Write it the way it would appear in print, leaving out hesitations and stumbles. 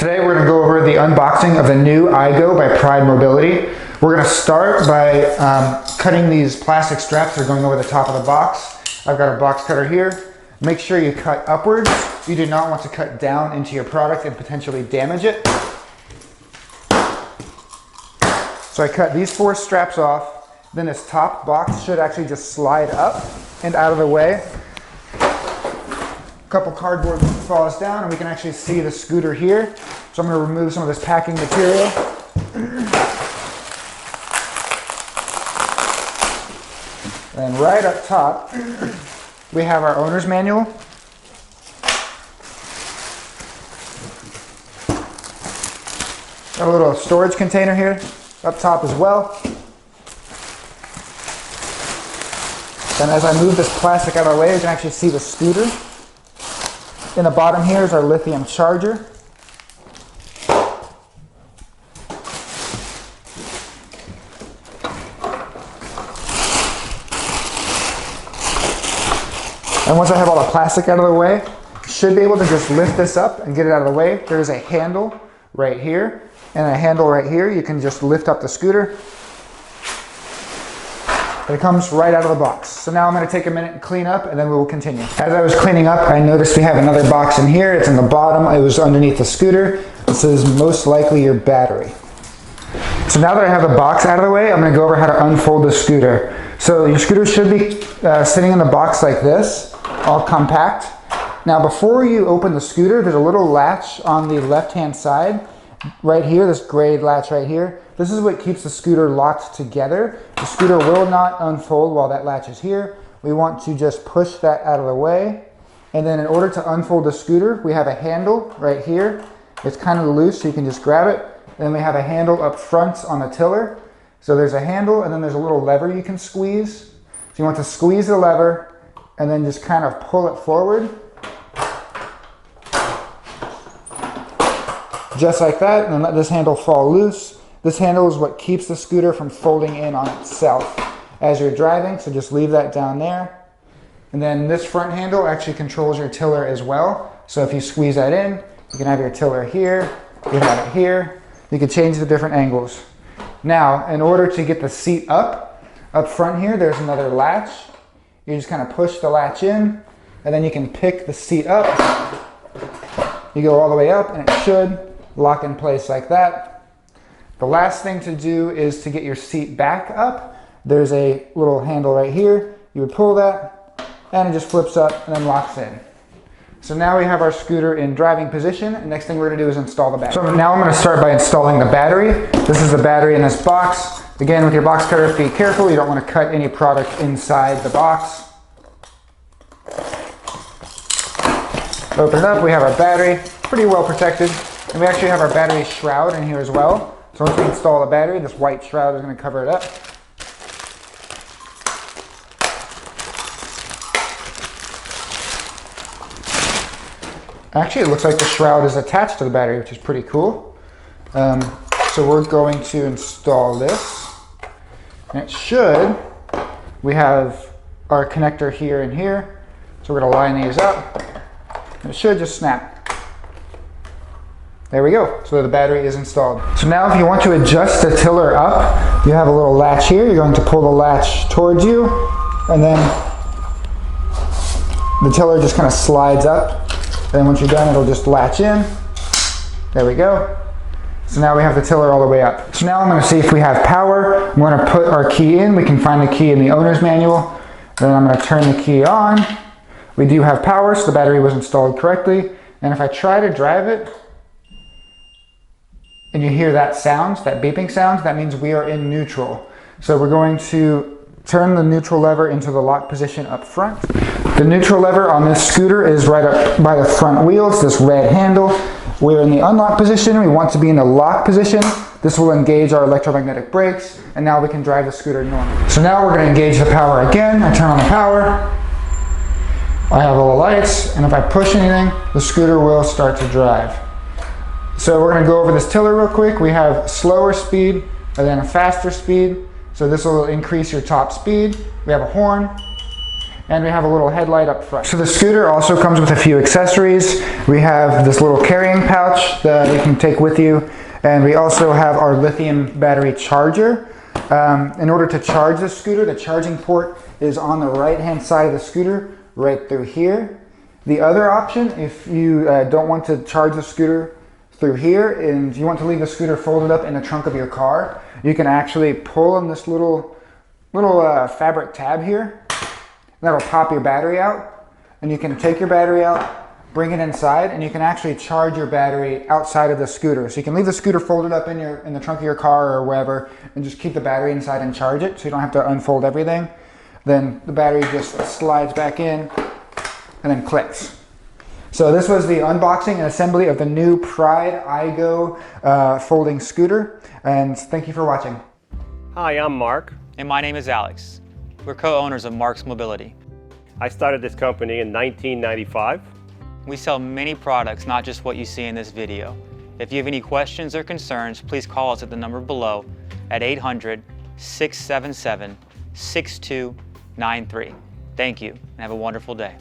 Today we're going to go over the unboxing of the new iGo by Pride Mobility. We're going to start by cutting these plastic straps that are going over the top of the box. I've got a box cutter here. Make sure you cut upwards. You do not want to cut down into your product and potentially damage it. So I cut these 4 straps off. Then this top box should actually just slide up and out of the way. A couple cardboard falls down and we can actually see the scooter here. So I'm going to remove some of this packing material. And right up top, we have our owner's manual. Got a little storage container here up top as well. And as I move this plastic out of the way, you can actually see the scooter. In the bottom here is our lithium charger. And once I have all the plastic out of the way, you should be able to just lift this up and get it out of the way. There's a handle right here and a handle right here. You can just lift up the scooter. It comes right out of the box. So now I'm going to take a minute and clean up and then we will continue. As I was cleaning up, I noticed we have another box in here. It's in the bottom. It was underneath the scooter. This is most likely your battery. So now that I have the box out of the way, I'm going to go over how to unfold the scooter. So your scooter should be sitting in the box like this, all compact. Now before you open the scooter, there's a little latch on the left-hand side. Right here, this gray latch right here. This is what keeps the scooter locked together. The scooter will not unfold while that latch is here. We want to just push that out of the way. And then in order to unfold the scooter, we have a handle right here. It's kind of loose, so you can just grab it. Then we have a handle up front on the tiller. So there's a handle and then there's a little lever you can squeeze. So you want to squeeze the lever and then just kind of pull it forward. Just like that, and then let this handle fall loose. This handle is what keeps the scooter from folding in on itself as you're driving, so just leave that down there. And then this front handle actually controls your tiller as well. So if you squeeze that in, you can have your tiller here, you can have it here. You can change the different angles. Now, in order to get the seat up front here, there's another latch. You just kind of push the latch in, and then you can pick the seat up. You go all the way up, and it should lock in place like that. The last thing to do is to get your seat back up. There's a little handle right here. You would pull that, and it just flips up and then locks in. So now we have our scooter in driving position. And next thing we're going to do is install the battery. So now I'm going to start by installing the battery. This is the battery in this box. Again, with your box cutter, be careful. You don't want to cut any product inside the box. Open it up. We have our battery, pretty well protected. And we actually have our battery shroud in here as well. So once we install the battery, this white shroud is going to cover it up. Actually, it looks like the shroud is attached to the battery, which is pretty cool. So we're going to install this. And it should, we have our connector here and here. So we're going to line these up. And it should just snap. There we go. So the battery is installed. So now if you want to adjust the tiller up, you have a little latch here. You're going to pull the latch towards you. And then the tiller just kind of slides up. Then once you're done, it'll just latch in. There we go. So now we have the tiller all the way up. So now I'm going to see if we have power. I'm going to put our key in. We can find the key in the owner's manual. Then I'm going to turn the key on. We do have power, so the battery was installed correctly. And if I try to drive it, and you hear that sound, that beeping sound, that means we are in neutral. So we're going to turn the neutral lever into the lock position up front. The neutral lever on this scooter is right up by the front wheels, this red handle. We're in the unlock position. We want to be in the lock position. This will engage our electromagnetic brakes, and now we can drive the scooter normally. So now we're going to engage the power again. I turn on the power. I have all the lights, and if I push anything, the scooter will start to drive. So we're going to go over this tiller real quick. We have slower speed and then a faster speed. So this will increase your top speed. We have a horn. and we have a little headlight up front. So the scooter also comes with a few accessories. We have this little carrying pouch that you can take with you, and we also have our lithium battery charger. In order to charge the scooter, the charging port is on the right-hand side of the scooter, right through here. The other option, if you don't want to charge the scooter through here and you want to leave the scooter folded up in the trunk of your car, you can actually pull on this little fabric tab here. That'll pop your battery out, and you can take your battery out, bring it inside, and you can actually charge your battery outside of the scooter. So you can leave the scooter folded up in the trunk of your car or wherever, and just keep the battery inside and charge it, so you don't have to unfold everything. Then the battery just slides back in and then clicks. So this was the unboxing and assembly of the new Pride iGo folding scooter, and thank you for watching. Hi, I'm Mark. And my name is Alex. We're co-owners of Marc's Mobility. I started this company in 1995. We sell many products, not just what you see in this video. If you have any questions or concerns, please call us at the number below at 800-677-6293. Thank you, and have a wonderful day.